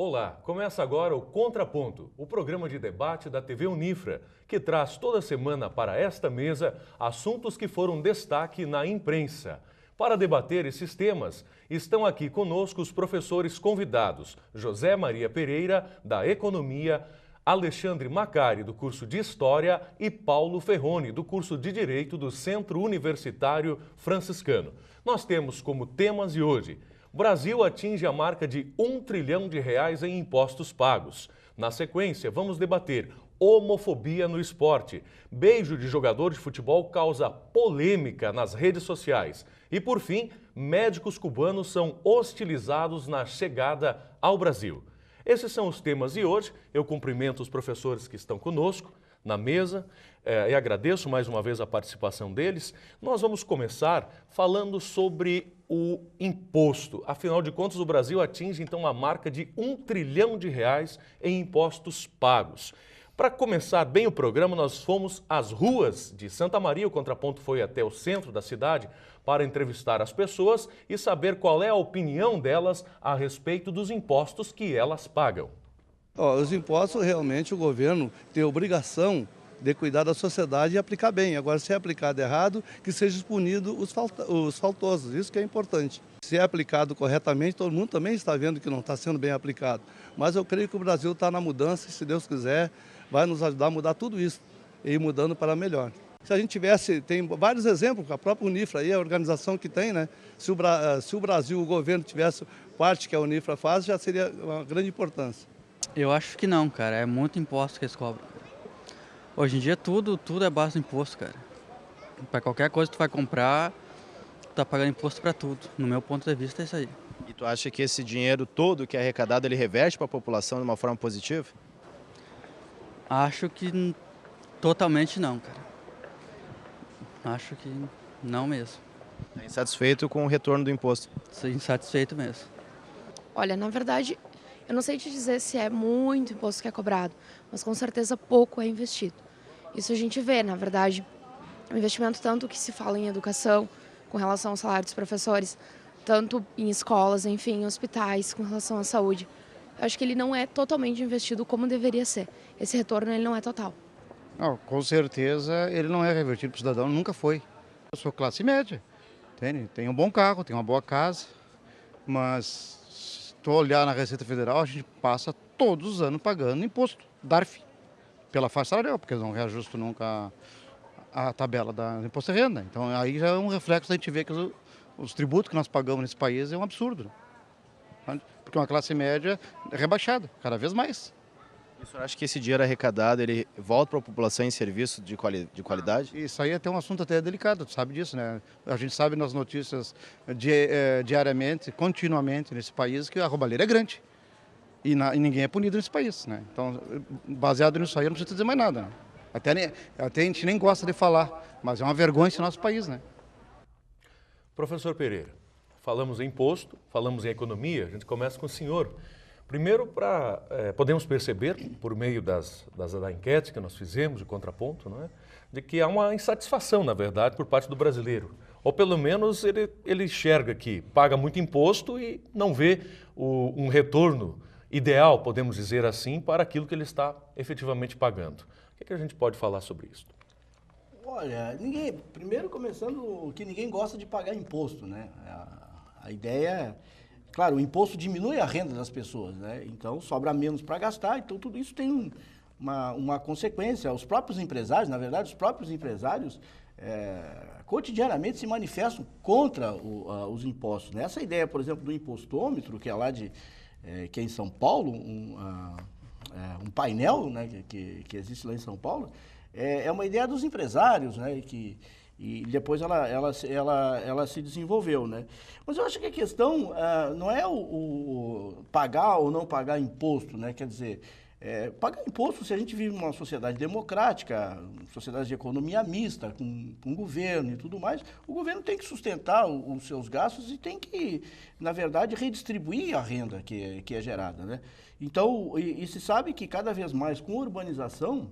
Olá, começa agora o Contraponto, o programa de debate da TV Unifra, que traz toda semana para esta mesa assuntos que foram destaque na imprensa. Para debater esses temas, estão aqui conosco os professores convidados José Maria Pereira, da Economia, Alexandre Macari, do curso de História, e Paulo Ferroni, do curso de Direito do Centro Universitário Franciscano. Nós temos como temas de hoje: Brasil atinge a marca de R$1 trilhão em impostos pagos. Na sequência, vamos debater homofobia no esporte. Beijo de jogador de futebol causa polêmica nas redes sociais. E, por fim, médicos cubanos são hostilizados na chegada ao Brasil. Esses são os temas de hoje. Eu cumprimento os professores que estão conosco na mesa e agradeço mais uma vez a participação deles. Nós vamos começar falando sobre o imposto. Afinal de contas, o Brasil atinge então a marca de R$1 trilhão em impostos pagos. Para começar bem o programa, nós fomos às ruas de Santa Maria, o Contraponto foi até o centro da cidade para entrevistar as pessoas e saber qual é a opinião delas a respeito dos impostos que elas pagam. Os impostos, realmente, o governo tem obrigação de cuidar da sociedade e aplicar bem. Agora, se é aplicado errado, que seja punido os faltosos. Isso que é importante. Se é aplicado corretamente, todo mundo também está vendo que não está sendo bem aplicado. Mas eu creio que o Brasil está na mudança e, se Deus quiser, vai nos ajudar a mudar tudo isso e ir mudando para melhor. Se a gente tivesse, tem vários exemplos, a própria Unifra aí, a organização que tem, né? Se o Brasil, o governo tivesse parte que a Unifra faz, já seria uma grande importância. Eu acho que não, cara. É muito imposto que eles cobram. Hoje em dia tudo é base do imposto, cara. Para qualquer coisa que tu vai comprar, tu tá pagando imposto para tudo. No meu ponto de vista é isso aí. E tu acha que esse dinheiro todo que é arrecadado, ele reverte para a população de uma forma positiva? Acho que totalmente não, cara. Acho que não mesmo. É insatisfeito com o retorno do imposto? Sou insatisfeito mesmo. Olha, na verdade, eu não sei te dizer se é muito imposto que é cobrado, mas com certeza pouco é investido. Isso a gente vê, na verdade, o investimento tanto que se fala em educação, com relação ao salário dos professores, tanto em escolas, enfim, em hospitais, com relação à saúde. Eu acho que ele não é totalmente investido como deveria ser. Esse retorno ele não é total. Não, com certeza ele não é revertido para o cidadão, nunca foi. Eu sou classe média, entende? Tenho um bom carro, tenho uma boa casa, mas se tu olhar na Receita Federal, a gente passa todos os anos pagando imposto, DARF, pela faixa salarial, porque eles não reajustam nunca a tabela do imposto de renda. Então aí já é um reflexo da gente ver que os tributos que nós pagamos nesse país é um absurdo. Porque uma classe média é rebaixada, cada vez mais. E o senhor acha que esse dinheiro arrecadado, ele volta para a população em serviço de qualidade? Isso aí é até um assunto até delicado, tu sabe disso, né? A gente sabe nas notícias diariamente, continuamente nesse país, que a roubalheira é grande. E ninguém é punido nesse país, né? Então, baseado nisso aí, eu não preciso dizer mais nada, né? Até a gente nem gosta de falar, mas é uma vergonha esse nosso país, né? Professor Pereira, falamos em imposto, falamos em economia, a gente começa com o senhor. Primeiro, podemos perceber, por meio da enquete que nós fizemos, de contraponto, não é? De que há uma insatisfação, na verdade, por parte do brasileiro. Ou pelo menos ele enxerga que paga muito imposto e não vê um retorno ideal, podemos dizer assim, para aquilo que ele está efetivamente pagando. O que a gente pode falar sobre isso? Olha, primeiro começando que ninguém gosta de pagar imposto, né? A ideia é, claro, o imposto diminui a renda das pessoas, né? Então sobra menos para gastar, então tudo isso tem uma consequência. Os próprios empresários, na verdade, cotidianamente se manifestam contra os impostos, né? Essa ideia, por exemplo, do impostômetro, que é lá que é em São Paulo, um painel, né, que existe lá em São Paulo, é uma ideia dos empresários, né, e depois ela se desenvolveu, né? Mas eu acho que a questão não é o pagar ou não pagar imposto, né? Quer dizer, pagar imposto, se a gente vive numa sociedade democrática, sociedade de economia mista, com governo e tudo mais, o governo tem que sustentar os seus gastos e tem que, na verdade, redistribuir a renda que é gerada, né? Então, e se sabe que cada vez mais com a urbanização,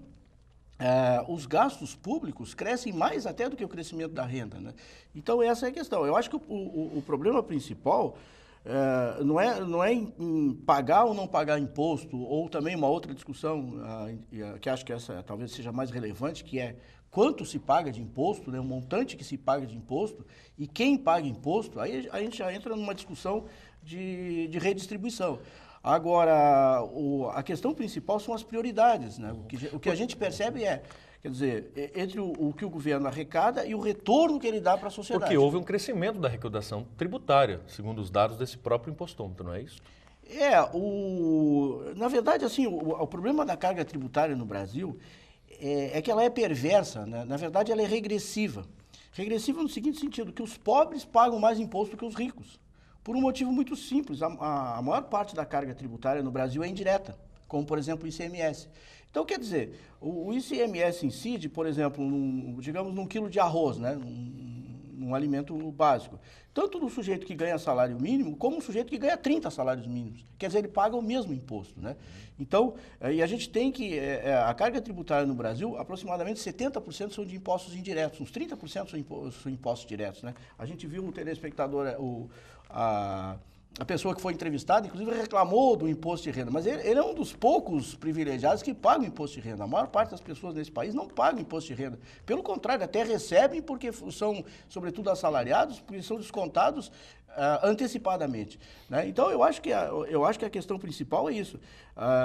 os gastos públicos crescem mais até do que o crescimento da renda, né? Então, essa é a questão. Eu acho que o problema principal não é em pagar ou não pagar imposto, ou também uma outra discussão, que acho que essa talvez seja mais relevante, que é quanto se paga de imposto, né, o montante que se paga de imposto e quem paga imposto, aí a gente já entra numa discussão de redistribuição. Agora, a questão principal são as prioridades, né? O que a gente percebe quer dizer, entre o que o governo arrecada e o retorno que ele dá para a sociedade. Porque houve um crescimento da arrecadação tributária, segundo os dados desse próprio impostômetro, não é isso? Na verdade, assim, o problema da carga tributária no Brasil é que ela é perversa, né? Na verdade, ela é regressiva. Regressiva no seguinte sentido, que os pobres pagam mais imposto que os ricos. Por um motivo muito simples, a maior parte da carga tributária no Brasil é indireta, como, por exemplo, o ICMS. Então, quer dizer, o ICMS incide, por exemplo, digamos, num quilo de arroz, né? Num alimento básico. Tanto do sujeito que ganha salário mínimo, como o sujeito que ganha 30 salários mínimos. Quer dizer, ele paga o mesmo imposto, né? Então, e a gente tem que, a carga tributária no Brasil, aproximadamente 70% são de impostos indiretos, uns 30% são impostos diretos, né? A gente viu o telespectador, a pessoa que foi entrevistada, inclusive, reclamou do imposto de renda, mas ele é um dos poucos privilegiados que pagam imposto de renda. A maior parte das pessoas nesse país não pagam imposto de renda. Pelo contrário, até recebem porque são, sobretudo, assalariados, porque são descontados antecipadamente, né? Então, eu acho que a questão principal é isso.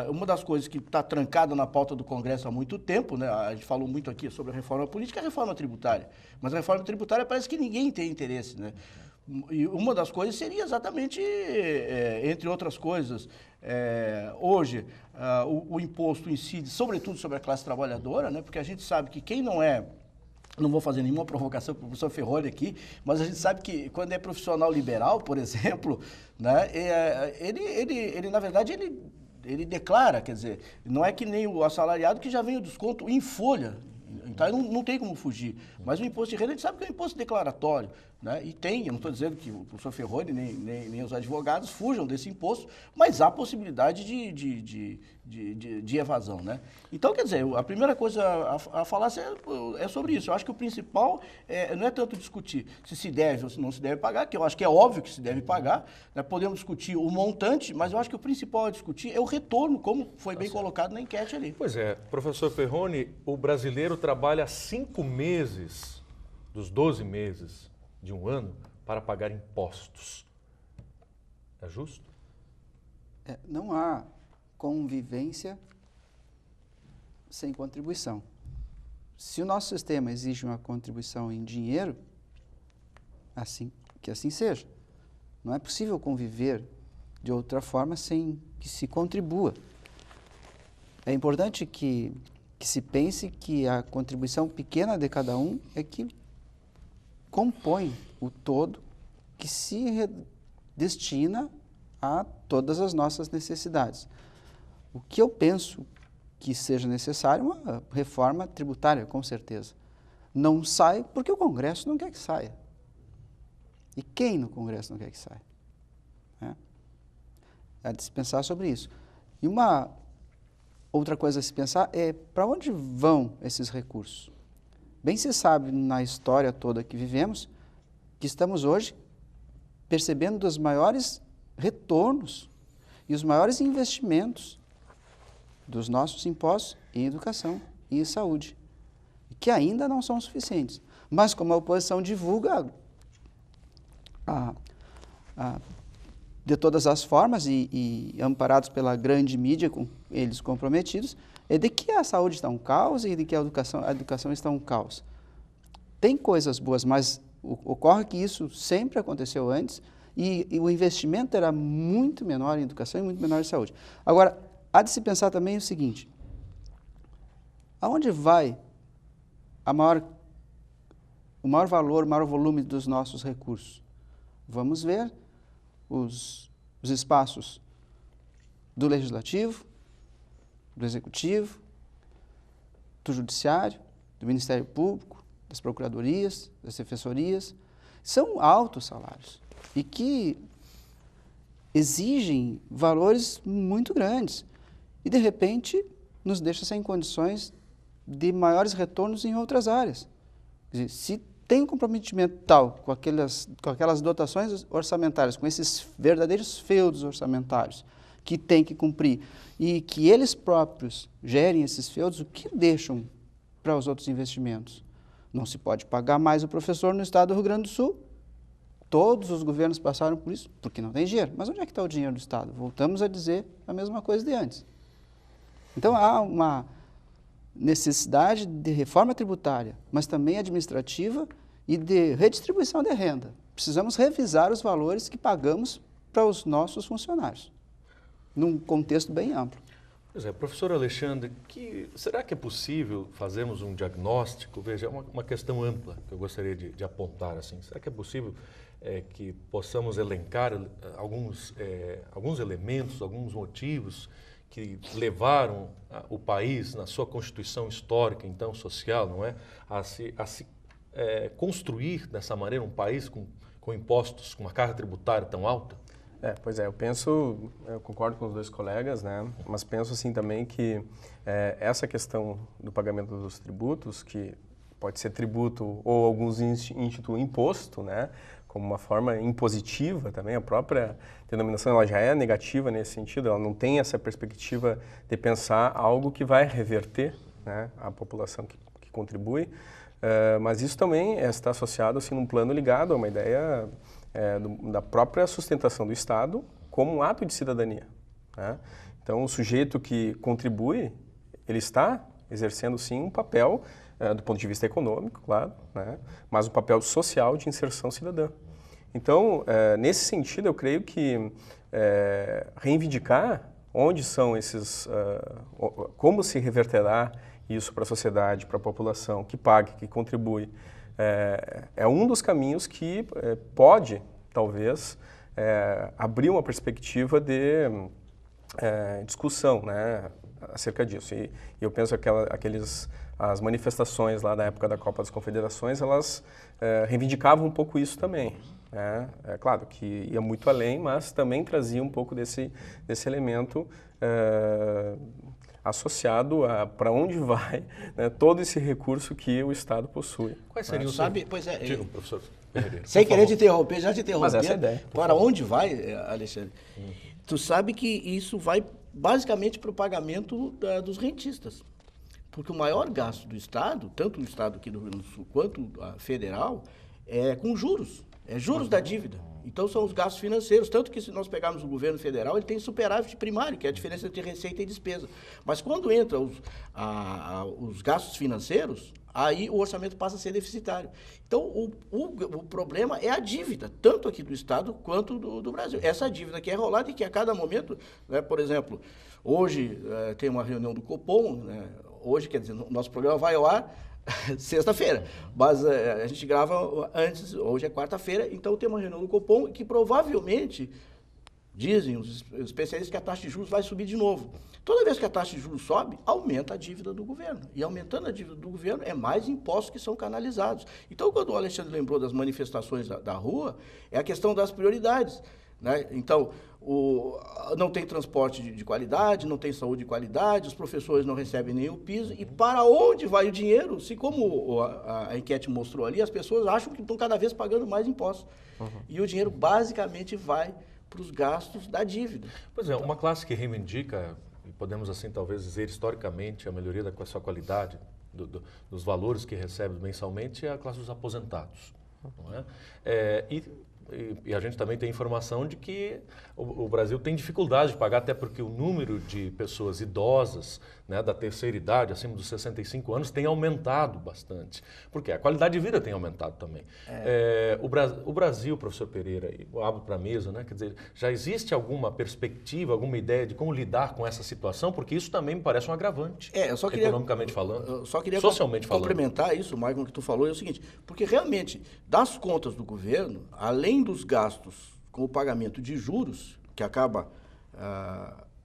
Uma das coisas que está trancada na pauta do Congresso há muito tempo, né? A gente falou muito aqui sobre a reforma política e a reforma tributária, mas a reforma tributária parece que ninguém tem interesse, né? E uma das coisas seria exatamente, entre outras coisas, hoje o imposto incide sobretudo sobre a classe trabalhadora, né? Porque a gente sabe que quem não vou fazer nenhuma provocação para o professor Ferroni aqui, mas a gente sabe que quando é profissional liberal, por exemplo, né, ele na verdade, ele declara, quer dizer, não é que nem o assalariado que já vem o desconto em folha. Então, não tem como fugir. Mas o imposto de renda, a gente sabe que é um imposto declaratório, né? E eu não estou dizendo que o professor Ferroni nem os advogados fujam desse imposto, mas há possibilidade de evasão, né? Então, quer dizer, a primeira coisa a falar é sobre isso. Eu acho que o principal não é tanto discutir se deve ou se não se deve pagar, que eu acho que é óbvio que se deve pagar, né? Podemos discutir o montante, mas eu acho que o principal a discutir é o retorno, como foi bem colocado na enquete ali. Pois é, professor Ferroni, o brasileiro trabalha 5 meses dos 12 meses de um ano para pagar impostos. É justo? Não há convivência sem contribuição. Se o nosso sistema exige uma contribuição em dinheiro, que assim seja. Não é possível conviver de outra forma sem que se contribua. É importante que se pense que a contribuição pequena de cada um é que compõe o todo que se destina a todas as nossas necessidades. O que eu penso que seja necessário é uma reforma tributária, com certeza. Não sai porque o Congresso não quer que saia. E quem no Congresso não quer que saia? É de se pensar sobre isso. E uma outra coisa a se pensar é para onde vão esses recursos? Bem se sabe na história toda que vivemos que estamos hoje percebendo dos maiores retornos e os maiores investimentos dos nossos impostos em educação e em saúde, que ainda não são suficientes. Mas como a oposição divulga de todas as formas e amparados pela grande mídia, com eles comprometidos, é de que a saúde está um caos e de que a educação está um caos. Tem coisas boas, mas ocorre que isso sempre aconteceu antes e o investimento era muito menor em educação e muito menor em saúde. Agora, há de se pensar também o seguinte: aonde vai o maior valor, o maior volume dos nossos recursos? Vamos ver os espaços do Legislativo, do Executivo, do Judiciário, do Ministério Público, das Procuradorias, das Defensorias. São altos salários e que exigem valores muito grandes e, de repente, nos deixa sem condições de maiores retornos em outras áreas. Quer dizer, se tem um comprometimento tal com aquelas dotações orçamentárias, com esses verdadeiros feudos orçamentários que tem que cumprir e que eles próprios gerem esses feudos, o que deixam para os outros investimentos? Não se pode pagar mais o professor no estado do Rio Grande do Sul. Todos os governos passaram por isso, porque não tem dinheiro. Mas onde é que está o dinheiro do estado? Voltamos a dizer a mesma coisa de antes. Então, há uma necessidade de reforma tributária, mas também administrativa e de redistribuição de renda. Precisamos revisar os valores que pagamos para os nossos funcionários, num contexto bem amplo. Pois é, professor Alexandre, será que é possível fazermos um diagnóstico? Veja, é uma questão ampla que eu gostaria de apontar. Assim. Será que é possível que possamos elencar alguns elementos, alguns motivos que levaram o país, na sua constituição histórica, então social, não é, a se construir dessa maneira um país com impostos, com uma carga tributária tão alta? Pois é, eu concordo com os dois colegas, né? Mas penso assim também que essa questão do pagamento dos tributos, que pode ser tributo ou alguns instituem imposto, né? Como uma forma impositiva também, a própria denominação ela já é negativa nesse sentido, ela não tem essa perspectiva de pensar algo que vai reverter, né, a população que contribui, mas isso também está associado assim, num plano ligado a uma ideia da própria sustentação do Estado como um ato de cidadania, né? Então, o sujeito que contribui, ele está exercendo, sim, um papel, do ponto de vista econômico, claro, né? Mas um papel social de inserção cidadã. Então, nesse sentido, eu creio que reivindicar onde são esses, como se reverterá isso para a sociedade, para a população que paga, que contribui, é um dos caminhos que pode, talvez, abrir uma perspectiva de discussão, né, acerca disso. E eu penso que as manifestações lá da época da Copa das Confederações, elas reivindicavam um pouco isso também. É claro que ia muito além, mas também trazia um pouco desse elemento associado a para onde vai, né, todo esse recurso que o Estado possui. Quais seriam os... Pois é, Diga, professor. Sem querer te interromper, já te interrompi. Mas essa é a ideia. Para onde vai, Alexandre? Tu sabe que isso vai basicamente para o pagamento dos rentistas. Porque o maior gasto do Estado, tanto o Estado aqui do Rio Grande do Sul quanto a federal, é com juros. É juros da dívida. Então, são os gastos financeiros. Tanto que, se nós pegarmos o governo federal, ele tem superávit primário, que é a diferença entre receita e despesa. Mas, quando entra os gastos financeiros, aí o orçamento passa a ser deficitário. Então, o problema é a dívida, tanto aqui do Estado quanto do Brasil. Essa dívida que é rolada e que, a cada momento, né, por exemplo, hoje tem uma reunião do Copom, né, hoje, quer dizer, o nosso programa vai ao ar sexta-feira, mas a gente grava antes, hoje é quarta-feira, então tem uma reunião do Copom que provavelmente, dizem os especialistas, que a taxa de juros vai subir de novo. Toda vez que a taxa de juros sobe, aumenta a dívida do governo. E aumentando a dívida do governo, é mais impostos que são canalizados. Então, quando o Alexandre lembrou das manifestações da rua, é a questão das prioridades, né? Então, não tem transporte de qualidade, não tem saúde de qualidade, os professores não recebem nem o piso. E para onde vai o dinheiro? Se, como a enquete mostrou ali, as pessoas acham que estão cada vez pagando mais impostos. E o dinheiro basicamente vai para os gastos da dívida. Pois é, uma classe que reivindica, e podemos assim talvez dizer historicamente, a melhoria da sua qualidade, dos valores que recebe mensalmente, é a classe dos aposentados. Não é? E a gente também tem informação de que o Brasil tem dificuldade de pagar, até porque o número de pessoas idosas, né, da terceira idade, acima dos 65 anos, tem aumentado bastante. Porque a qualidade de vida tem aumentado também. O Brasil, professor Pereira, eu abro para a mesa, né, quer dizer, já existe alguma perspectiva, alguma ideia de como lidar com essa situação? Porque isso também me parece um agravante, economicamente falando, eu só queria socialmente falando. Complementar isso, Michael, que tu falou, é o seguinte, porque realmente, das contas do governo, além dos gastos com o pagamento de juros, que acaba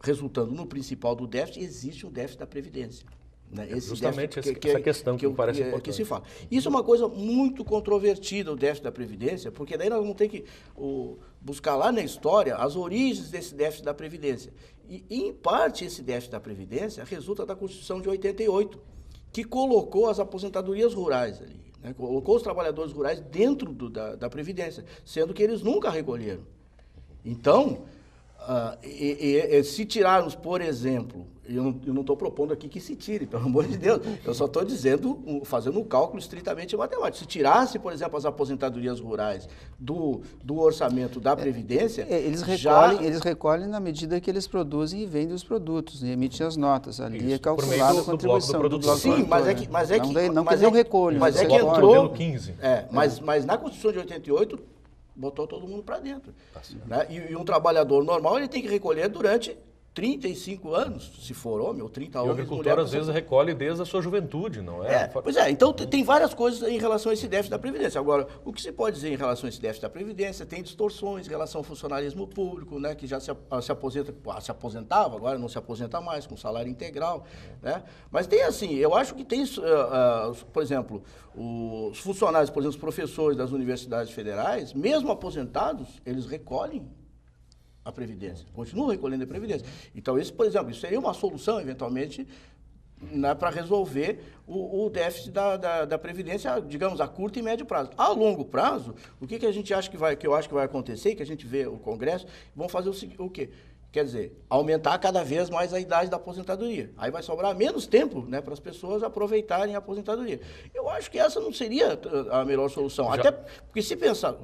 resultando no principal do déficit, existe um déficit da Previdência. Né? Justamente essa questão que me parece importante. Que se fala. Isso é uma coisa muito controvertida, o déficit da Previdência, porque daí nós vamos ter que buscar lá na história as origens desse déficit da Previdência. E, em parte, esse déficit da Previdência resulta da Constituição de 88, que colocou as aposentadorias rurais ali. né? Colocou os trabalhadores rurais dentro da Previdência, sendo que eles nunca recolheram. Então, se tirarmos, por exemplo, eu não estou propondo aqui que se tire, pelo amor de Deus, eu só estou dizendo, fazendo um cálculo estritamente matemático. Se tirasse, por exemplo, as aposentadorias rurais do orçamento da Previdência... Eles recolhem na medida que eles produzem e vendem os produtos, e emitem as notas. Ali é calculada a contribuição do bloco do Sim, produtor. mas é que... Não que não recolhem. Mas é que entrou... Mas na Constituição de 88... botou todo mundo para dentro. Né? E um trabalhador normal, ele tem que recolher durante 35 anos, se for homem, ou 30 anos. E o agricultor, às vezes, recolhe desde a sua juventude, não é? Pois é, então tem várias coisas em relação a esse déficit da Previdência. Agora, o que se pode dizer em relação a esse déficit da Previdência? Tem distorções em relação ao funcionalismo público, né, que já se aposentava, agora não se aposenta mais, com salário integral. Né? Mas tem assim, eu acho que tem, por exemplo, os funcionários, por exemplo, os professores das universidades federais, mesmo aposentados, eles recolhem a Previdência, continuam recolhendo a Previdência. Então, por exemplo, isso seria uma solução, eventualmente, né, para resolver o déficit da Previdência, digamos, a curto e médio prazo. A longo prazo, o que a gente acha que eu acho que vai acontecer, que a gente vê o Congresso, vão fazer o quê? Quer dizer, aumentar cada vez mais a idade da aposentadoria. Aí vai sobrar menos tempo, né, para as pessoas aproveitarem a aposentadoria. Eu acho que essa não seria a melhor solução. Até porque se pensar,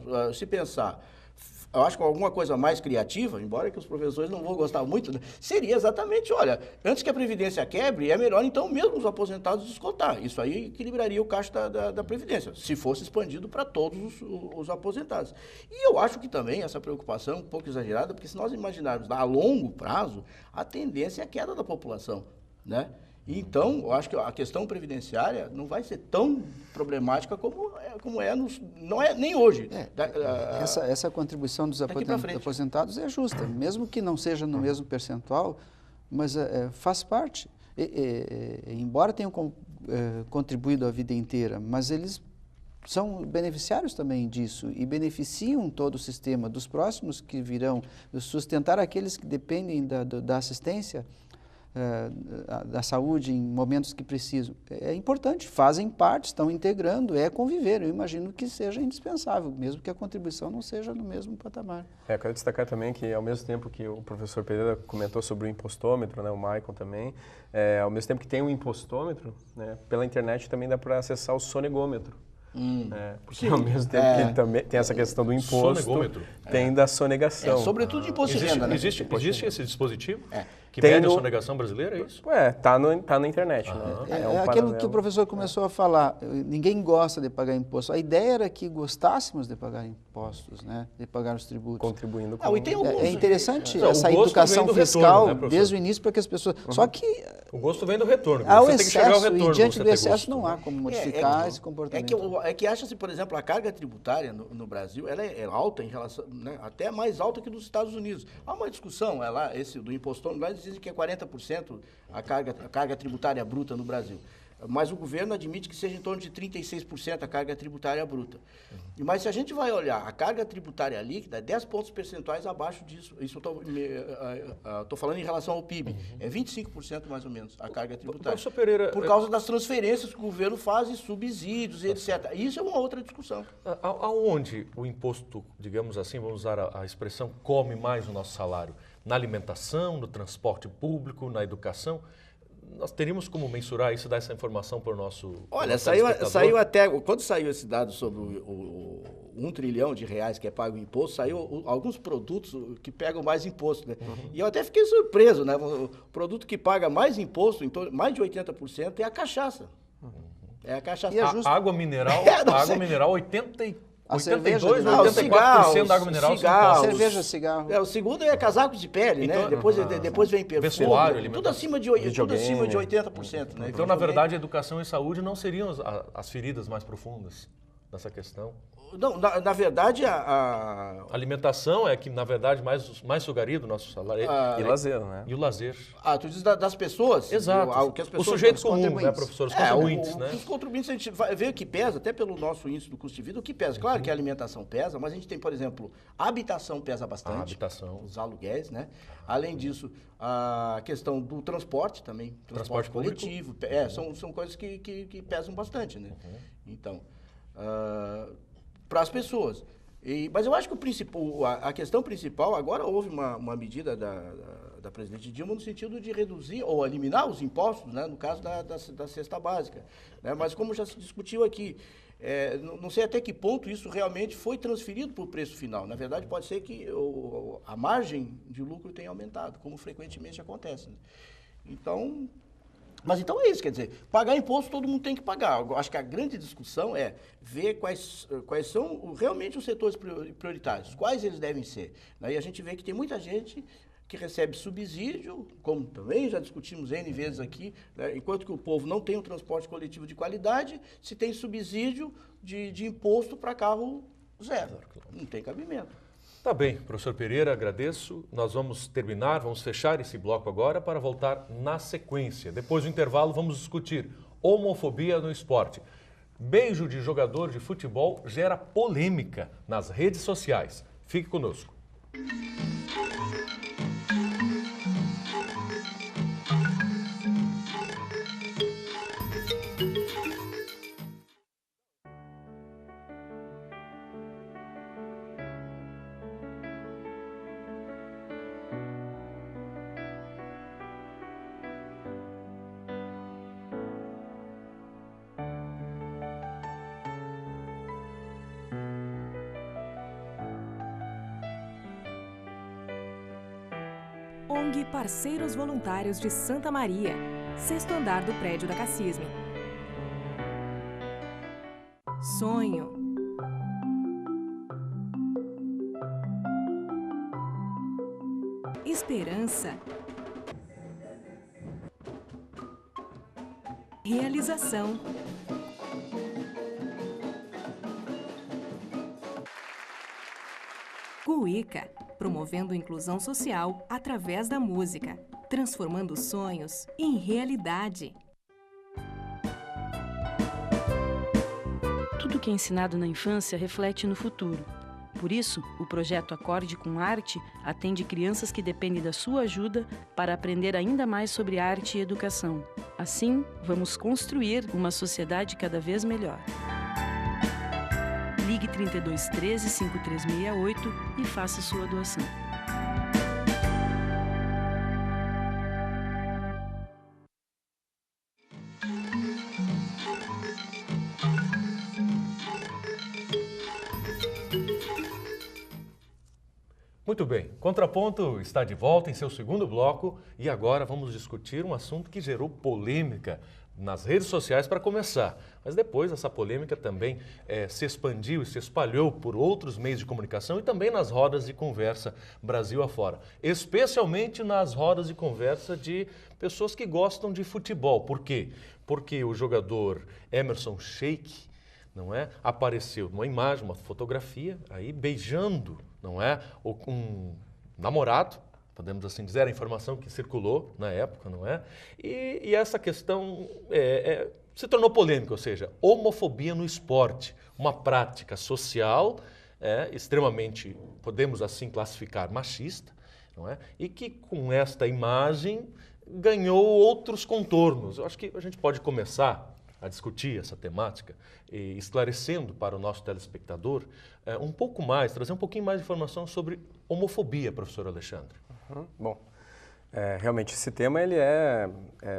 eu acho que alguma coisa mais criativa, embora que os professores não vão gostar muito, né, seria exatamente, olha, antes que a Previdência quebre, é melhor então mesmo os aposentados descontar. Isso aí equilibraria o caixa da Previdência, se fosse expandido para todos os aposentados. E eu acho que também essa preocupação é um pouco exagerada, porque se nós imaginarmos a longo prazo, a tendência é a queda da população, né? Então, eu acho que a questão previdenciária não vai ser tão problemática como não é nem hoje. Essa contribuição dos aposentados é justa, mesmo que não seja no mesmo percentual, mas faz parte. Embora tenham contribuído a vida inteira, mas eles são beneficiários também disso e beneficiam todo o sistema dos próximos que virão, sustentar aqueles que dependem da assistência, da saúde em momentos que precisam. É importante, fazem parte, estão integrando, conviver. Eu imagino que seja indispensável, mesmo que a contribuição não seja no mesmo patamar. Quero destacar também que, ao mesmo tempo que o professor Pereira comentou sobre o impostômetro, né, o Maicon também, ao mesmo tempo que tem o impostômetro, né, pela internet também dá para acessar o sonegômetro. Porque ao mesmo tempo que ele também tem essa questão do imposto, tem da sonegação. Sobretudo imposto de renda, né? Existe esse dispositivo? Que tem mede a sonegação brasileira, é isso? Tá na internet. Né? Aquilo que o professor começou a falar, ninguém gosta de pagar imposto. A ideia era que gostássemos de pagar impostos, né? De pagar os tributos. Contribuindo com... É interessante essa educação fiscal retorno, né, desde o início para que as pessoas... Só que... O gosto vem do retorno. Há o excesso, e diante do excesso não há como modificar esse comportamento. Que acha-se, por exemplo, a carga tributária no Brasil, ela é alta em relação, né, até mais alta que nos Estados Unidos. Há uma discussão, esse do impostômetro, lá eles dizem que é 40% a carga tributária bruta no Brasil. Mas o governo admite que seja em torno de 36% a carga tributária bruta. Mas se a gente vai olhar a carga tributária líquida, é 10 pontos percentuais abaixo disso. Isso eu estou falando em relação ao PIB. É 25% mais ou menos a carga tributária. Pereira, por causa das transferências que o governo faz e subsídios, etc. Isso é uma outra discussão. Aonde o imposto, digamos assim, vamos usar a expressão, come mais o nosso salário? Na alimentação, no transporte público, na educação? Nós teríamos como mensurar isso, dar essa informação para o nosso... Olha, saiu até... Quando saiu esse dado sobre o 1 trilhão de reais que é pago o imposto, saiu alguns produtos que pegam mais imposto, né? E eu até fiquei surpreso, né? O produto que paga mais imposto, então mais de 80%, é a cachaça. É a cachaça. A água mineral, 82, cerveja, 84% da água mineral. Cerveja, cigarro. O segundo é casacos de pele, então, né? Depois vem perfume. Tudo acima de 80%. Né? Então, na verdade, educação e saúde não seriam as feridas mais profundas dessa questão? Não, na verdade, a alimentação é que, na verdade, mais sugaria do nosso salário. E lazer, né? E o lazer. Tu diz das pessoas? Exato. Que as pessoas, o sujeito comum, né, professor? Os contribuintes, né? Os contribuintes, a gente vê o que pesa, até pelo nosso índice do custo de vida, o que pesa. Claro que a alimentação pesa, mas a gente tem, por exemplo, a habitação pesa bastante. A habitação. Os aluguéis, né? Além disso, a questão do transporte também. Transporte coletivo. São coisas que pesam bastante, né? Então... para as pessoas. Mas eu acho que a questão principal, agora houve uma medida da presidente Dilma no sentido de reduzir ou eliminar os impostos, né, no caso da cesta básica. Né, mas como já se discutiu aqui, não sei até que ponto isso realmente foi transferido para o preço final. Na verdade, pode ser que a margem de lucro tenha aumentado, como frequentemente acontece. Né? Mas então é isso, quer dizer, pagar imposto todo mundo tem que pagar. Eu acho que a grande discussão é ver quais são realmente os setores prioritários, quais eles devem ser. Daí a gente vê que tem muita gente que recebe subsídio, como também já discutimos N vezes aqui, né, enquanto que o povo não tem um transporte coletivo de qualidade, se tem subsídio de imposto para carro zero. Não tem cabimento. Tá bem, professor Pereira, agradeço. Nós vamos fechar esse bloco agora para voltar na sequência. Depois do intervalo, vamos discutir homofobia no esporte. Beijo de jogador de futebol gera polêmica nas redes sociais. Fique conosco. ONG Parceiros Voluntários de Santa Maria, 6º andar do prédio da Cassisme. Sonho. Esperança. Realização. Cuíca, promovendo inclusão social através da música, transformando sonhos em realidade. Tudo que é ensinado na infância reflete no futuro. Por isso, o projeto Acorde com Arte atende crianças que dependem da sua ajuda para aprender ainda mais sobre arte e educação. Assim, vamos construir uma sociedade cada vez melhor. Ligue 3213 5368 e faça sua doação. Muito bem, Contraponto está de volta em seu segundo bloco e agora vamos discutir um assunto que gerou polêmica nas redes sociais para começar, mas depois essa polêmica também se expandiu e se espalhou por outros meios de comunicação e também nas rodas de conversa Brasil afora, especialmente nas rodas de conversa de pessoas que gostam de futebol. Por quê? Porque o jogador Emerson Sheik, não é, apareceu numa imagem, uma fotografia, aí beijando, não é, um namorado, podemos assim dizer, a informação que circulou na época, não é? E essa questão se tornou polêmica, ou seja, homofobia no esporte, uma prática social extremamente, podemos assim classificar, machista, não é? E que com esta imagem ganhou outros contornos. Eu acho que a gente pode começar a discutir essa temática, esclarecendo para o nosso telespectador um pouco mais, trazer um pouquinho mais de informação sobre homofobia, professor Alexandre. Bom, realmente esse tema ele é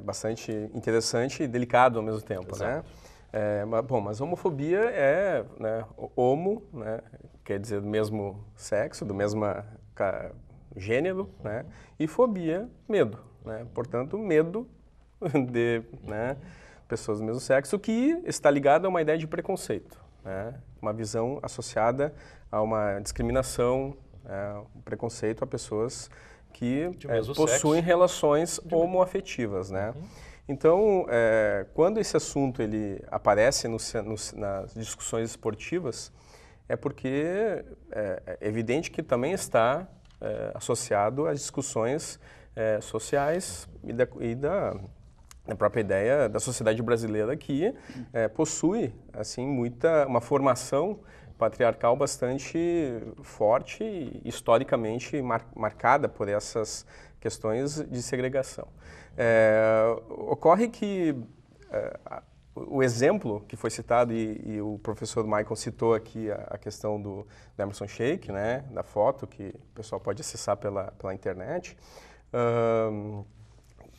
bastante interessante e delicado ao mesmo tempo, né? Mas homofobia né, homo, né, quer dizer do mesmo sexo, do mesmo gênero, né? E fobia, medo, né? Portanto, medo de, né, pessoas do mesmo sexo, que está ligado a uma ideia de preconceito, né? Uma visão associada a uma discriminação, um preconceito a pessoas que possuem relações homoafetivas, né? Então, quando esse assunto ele aparece nas discussões esportivas, é porque é evidente que também está associado às discussões sociais e da própria ideia da sociedade brasileira que possui assim uma formação patriarcal bastante forte e historicamente marcada por essas questões de segregação. Ocorre que o exemplo que foi citado, e o professor Michael citou aqui a questão do Emerson Sheik, né, da foto, que o pessoal pode acessar pela internet,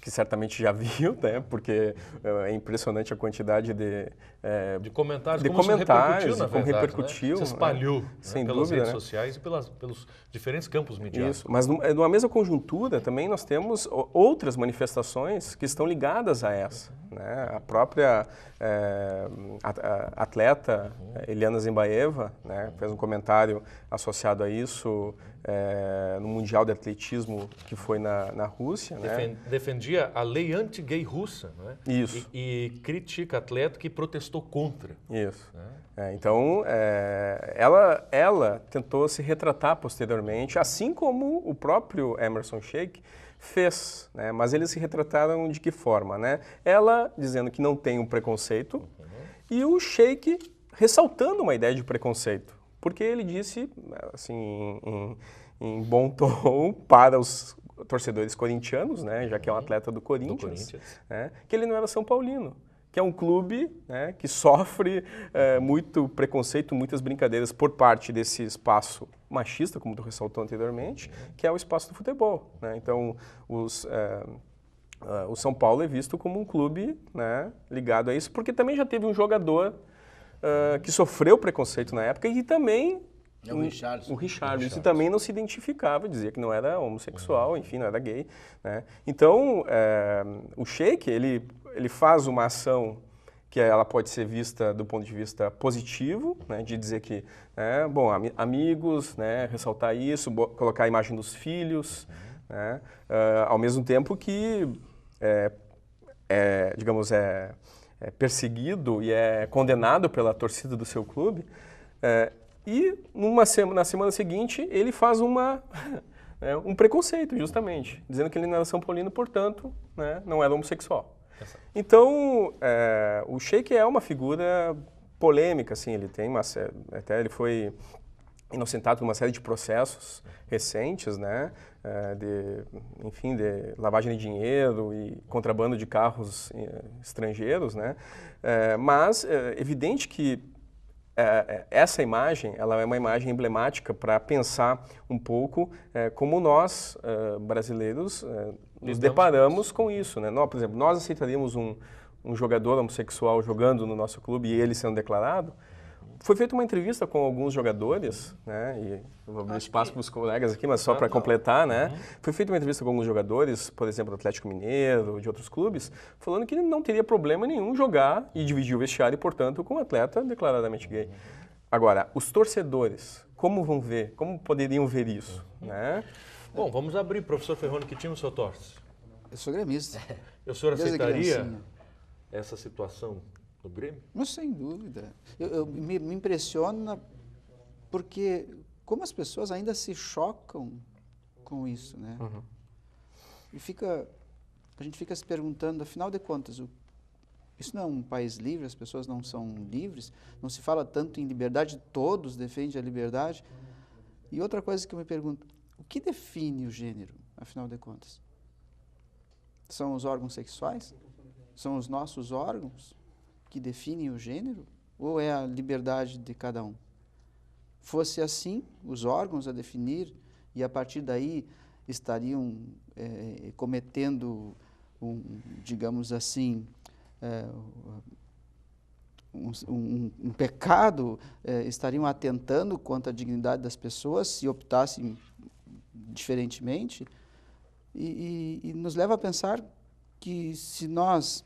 que certamente já viu, né, porque é impressionante a quantidade de comentários, de como comentários, repercutiu, como repercutiu, né? Se espalhou, né? Sem pelas dúvida, redes né? sociais e pelos diferentes campos midiáticos. Isso, mas numa mesma conjuntura também nós temos outras manifestações que estão ligadas a essa, né? A própria atleta Eliana Zembaeva, né, fez um comentário associado a isso no Mundial de Atletismo que foi na Rússia. Defendia a lei anti-gay russa, né? Isso. E critica atleta que protestou contra. Isso. Então, ela tentou se retratar posteriormente, assim como o próprio Emerson Sheik fez, né? Mas eles se retrataram de que forma, né? Ela dizendo que não tem um preconceito e o Sheik ressaltando uma ideia de preconceito, porque ele disse, assim, em bom tom para os torcedores corintianos, né? Já que é um atleta do Corinthians. Né? Que ele não era São Paulino, que é um clube, né, que sofre muito preconceito, muitas brincadeiras por parte desse espaço machista, como tu ressaltou anteriormente, que é o espaço do futebol. Né? Então, o São Paulo é visto como um clube, né, ligado a isso, porque também já teve um jogador que sofreu preconceito na época e também... O Richarlison também não se identificava, dizia que não era homossexual, enfim, não era gay. Né? Então, o Sheik, ele faz uma ação que ela pode ser vista do ponto de vista positivo, né, de dizer que, bom, amigos, né, ressaltar isso, colocar a imagem dos filhos, né, ao mesmo tempo que, digamos, é perseguido e é condenado pela torcida do seu clube, e na semana seguinte ele faz um preconceito, justamente, dizendo que ele não era São Paulino, portanto, né, não era homossexual. Então, o Sheik é uma figura polêmica, assim, ele tem até ele foi inocentado por uma série de processos recentes, né, enfim, de lavagem de dinheiro e contrabando de carros estrangeiros, né, mas é evidente que essa imagem, ela é uma imagem emblemática para pensar um pouco como nós, brasileiros, nos deparamos com isso. Né? Por exemplo, nós aceitaríamos um jogador homossexual jogando no nosso clube e ele sendo declarado? Foi feita uma entrevista com alguns jogadores, né? E eu vou abrir espaço para os colegas aqui, mas só para completar, né? Foi feita uma entrevista com alguns jogadores, por exemplo, do Atlético Mineiro, de outros clubes, falando que não teria problema nenhum jogar e dividir o vestiário, portanto, com um atleta declaradamente gay. Agora, os torcedores, como vão ver, como poderiam ver isso, né? Bom, vamos abrir. Professor Ferroni, que time o senhor torce? Eu sou gremista. O senhor aceitaria essa situação no Grêmio? Mas sem dúvida. Me impressiona porque como as pessoas ainda se chocam com isso, né? E a gente fica se perguntando, afinal de contas, isso não é um país livre, as pessoas não são livres, não se fala tanto em liberdade, todos defendem a liberdade. E outra coisa que eu me pergunto, o que define o gênero, afinal de contas? São os órgãos sexuais? São os nossos órgãos que definem o gênero? Ou é a liberdade de cada um? Fosse assim, os órgãos a definir, e a partir daí estariam cometendo, digamos assim, um pecado, estariam atentando contra a dignidade das pessoas se optassem diferentemente, e nos leva a pensar que se nós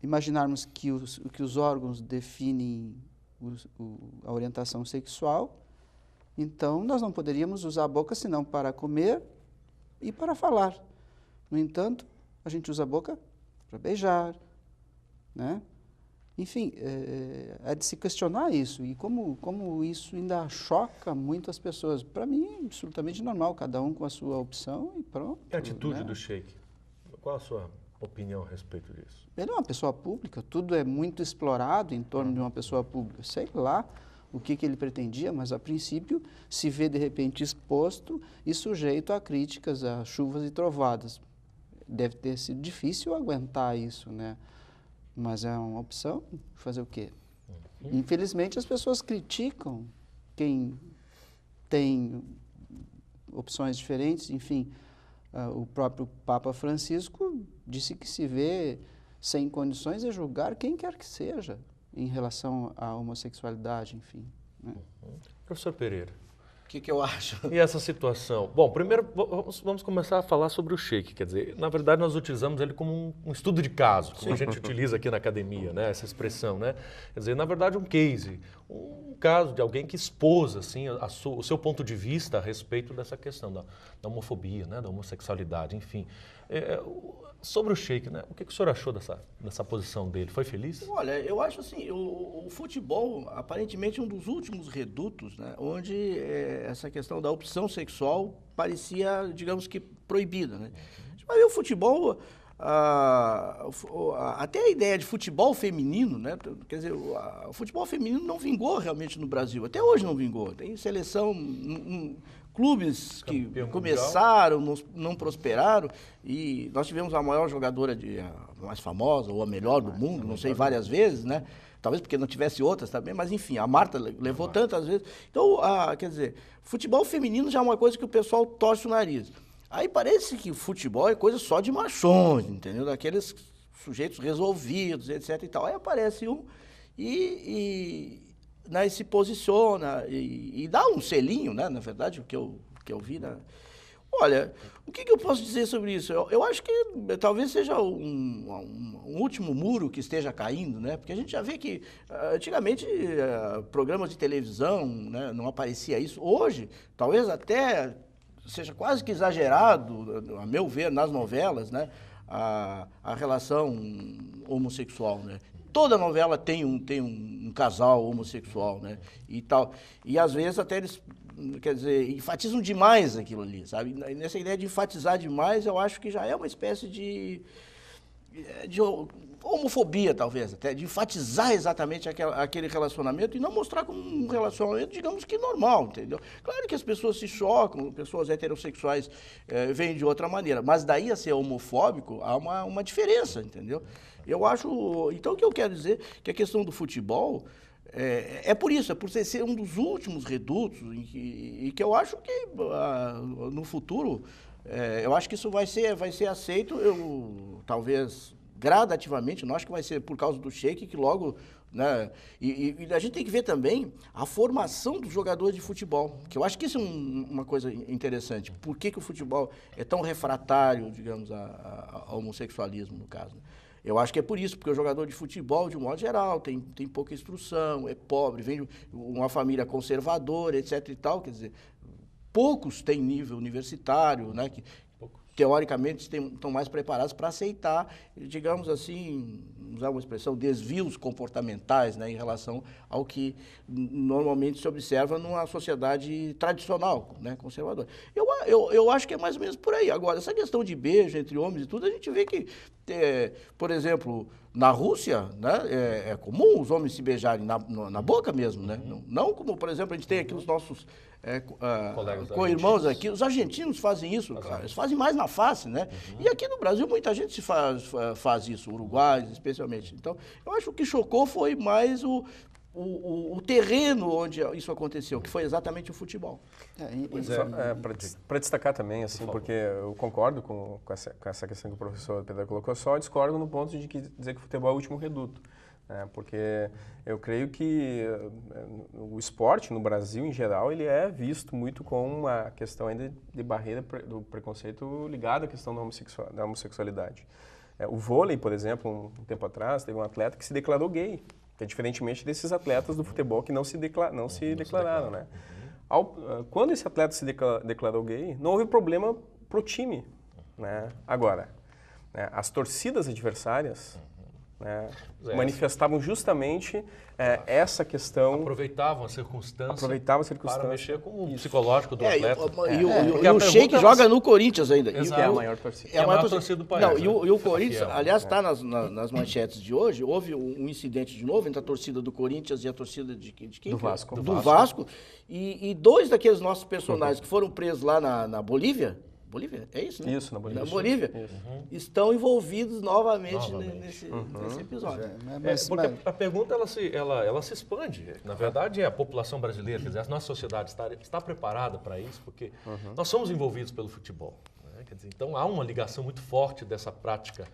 imaginarmos que os órgãos definem a orientação sexual, então nós não poderíamos usar a boca senão para comer e para falar. No entanto, a gente usa a boca para beijar, né? Enfim, é de se questionar isso, e como isso ainda choca muito as pessoas. Para mim é absolutamente normal, cada um com a sua opção e pronto. E a atitude, né, do Sheik? Qual a sua opinião a respeito disso? Ele é uma pessoa pública, tudo é muito explorado em torno de uma pessoa pública. Sei lá o que ele pretendia, mas a princípio se vê de repente exposto e sujeito a críticas, a chuvas e trovadas. Deve ter sido difícil aguentar isso, né? mas é uma opção. Fazer o quê? Infelizmente, as pessoas criticam quem tem opções diferentes. Enfim, o próprio Papa Francisco disse que se vê sem condições de julgar quem quer que seja em relação à homossexualidade, enfim. Né? Professor Pereira. O que eu acho? E essa situação? Bom, primeiro vamos começar a falar sobre o Sheik. Quer dizer, na verdade nós utilizamos ele como um estudo de caso, como a gente utiliza aqui na academia, né? Essa expressão, né? Quer dizer, na verdade um case, um caso de alguém que expôs assim, o seu ponto de vista a respeito dessa questão da homofobia, né? Da homossexualidade, enfim. Sobre o Sheik, né? O que o senhor achou dessa posição dele? Foi feliz? Olha, eu acho assim, o futebol aparentemente é um dos últimos redutos, né, onde essa questão da opção sexual parecia, digamos que, proibida, né? Mas o futebol, até a ideia de futebol feminino, né? Quer dizer, o futebol feminino não vingou realmente no Brasil, até hoje não vingou. Tem seleção, clubes que começaram, não prosperaram, e nós tivemos a maior jogadora, a mais famosa, ou a melhor do mundo, não sei, várias vezes, né? Talvez porque não tivesse outras também, mas enfim, a Marta levou tantas vezes. Então, quer dizer, futebol feminino já é uma coisa que o pessoal torce o nariz. Aí parece que futebol é coisa só de machões, entendeu? Daqueles sujeitos resolvidos, etc e tal. Aí aparece um né, se posiciona e dá um selinho, né, na verdade, o que eu vi, né? Olha, o que eu posso dizer sobre isso? Eu acho que talvez seja um último muro que esteja caindo, né? Porque a gente já vê que antigamente programas de televisão, né, não aparecia isso. Hoje, talvez até seja quase que exagerado, a meu ver, nas novelas, né, a relação homossexual, né? Toda novela tem um casal homossexual, né? E tal. E às vezes até eles, quer dizer, enfatizam demais aquilo ali, sabe? Nessa ideia de enfatizar demais, eu acho que já é uma espécie de homofobia, talvez, até, de enfatizar exatamente aquele relacionamento e não mostrar como um relacionamento, digamos que normal, entendeu? Claro que as pessoas se chocam, pessoas heterossexuais veem de outra maneira, mas daí a ser homofóbico há uma diferença, entendeu? Eu acho, então o que eu quero dizer que a questão do futebol por isso, por ser um dos últimos redutos e que eu acho que no futuro, eu acho que isso vai ser aceito, talvez gradativamente, não acho que vai ser por causa do Sheik que logo, né, e a gente tem que ver também a formação dos jogadores de futebol, que eu acho que isso é uma coisa interessante. Por que o futebol é tão refratário, digamos, ao homossexualismo, no caso? Eu acho que é por isso, porque o jogador de futebol, de um modo geral, tem pouca instrução, é pobre, vem de uma família conservadora, etc e tal, quer dizer, poucos têm nível universitário, né, que teoricamente estão mais preparados para aceitar, digamos assim, usar uma expressão, desvios comportamentais, né, em relação ao que normalmente se observa numa sociedade tradicional, né, conservadora. Eu acho que é mais ou menos por aí. Agora, essa questão de beijo entre homens e tudo, a gente vê que, por exemplo, na Rússia, né, é comum os homens se beijarem na boca mesmo, né? Não como, por exemplo, a gente tem aqui os nossos co-irmãos aqui, os argentinos fazem isso, cara, eles fazem mais na face, né? E aqui no Brasil muita gente faz isso, uruguaios especialmente. Então, eu acho que o que chocou foi mais o terreno onde isso aconteceu, que foi exatamente o futebol. Para destacar também, assim, porque eu concordo com essa questão que o professor Pedro colocou, só discordo no ponto de dizer que o futebol é o último reduto. Porque eu creio que o esporte no Brasil, em geral, ele é visto muito com uma questão ainda de barreira do preconceito ligado à questão da homossexualidade. O vôlei, por exemplo, um tempo atrás, teve um atleta que se declarou gay, que é diferentemente desses atletas do futebol que não se declararam, né? Quando esse atleta se declarou gay, não houve problema pro time, né? Agora, as torcidas adversárias manifestavam justamente essa questão. Aproveitavam a circunstância para mexer com o psicológico do atleta. E o Sheik joga no Corinthians ainda. Exato. É a maior torcida. É a maior torcida do país. Não, e o Corinthians, aliás, está nas manchetes de hoje, houve um incidente de novo entre a torcida do Corinthians e a torcida de quem? Do Vasco. Do Vasco. E dois daqueles nossos personagens que foram presos lá na Bolívia, Bolívia, é isso, né? Isso, na Bolívia. Na Bolívia. Estão envolvidos novamente. Nesse episódio. Porque a pergunta ela se expande. Na verdade, a população brasileira, quer dizer, a nossa sociedade está preparada para isso, porque nós somos envolvidos pelo futebol. Quer dizer, então há uma ligação muito forte dessa prática,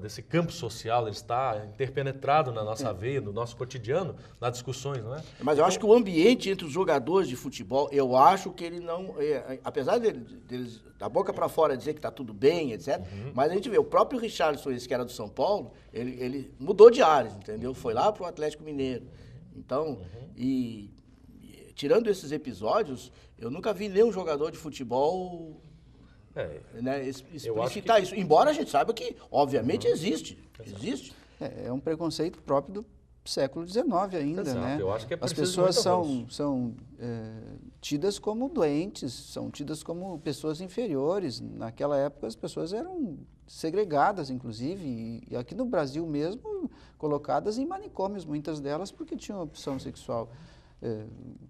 desse campo social, ele está interpenetrado na nossa veia, no nosso cotidiano, nas discussões, não é? Mas eu acho que o ambiente entre os jogadores de futebol, eu acho que ele não, apesar deles da boca para fora dizer que está tudo bem, etc., mas a gente vê, o próprio Richarlison, esse que era do São Paulo, ele mudou de ares, entendeu? Foi lá para o Atlético Mineiro. Então, tirando esses episódios, eu nunca vi nenhum jogador de futebol... explicitar isso, embora a gente saiba que, obviamente, existe. É um preconceito próprio do século XIX ainda, né? Eu acho que as pessoas são tidas como doentes, são tidas como pessoas inferiores. Naquela época, as pessoas eram segregadas, inclusive, e aqui no Brasil mesmo, colocadas em manicômios, muitas delas porque tinham opção sexual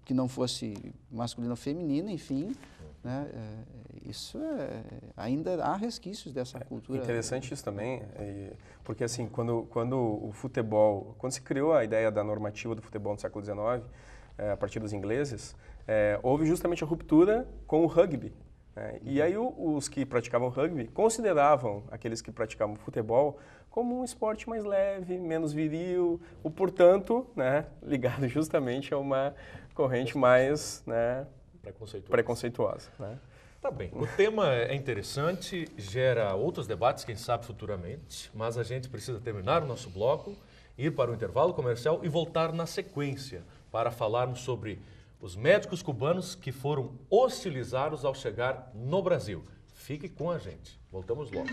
que não fosse masculina ou feminina, enfim. Né? Isso ainda há resquícios dessa cultura. Interessante isso também, porque assim, quando o futebol, quando se criou a ideia da normativa do futebol no século XIX, a partir dos ingleses, houve justamente a ruptura com o rugby. E aí os que praticavam rugby consideravam aqueles que praticavam futebol como um esporte mais leve, menos viril, ou portanto, ligado justamente a uma corrente mais... preconceituosa. Tá bem. O tema é interessante, gera outros debates, quem sabe futuramente, mas a gente precisa terminar o nosso bloco, ir para o intervalo comercial e voltar na sequência para falarmos sobre os médicos cubanos que foram hostilizados ao chegar no Brasil. Fique com a gente. Voltamos logo.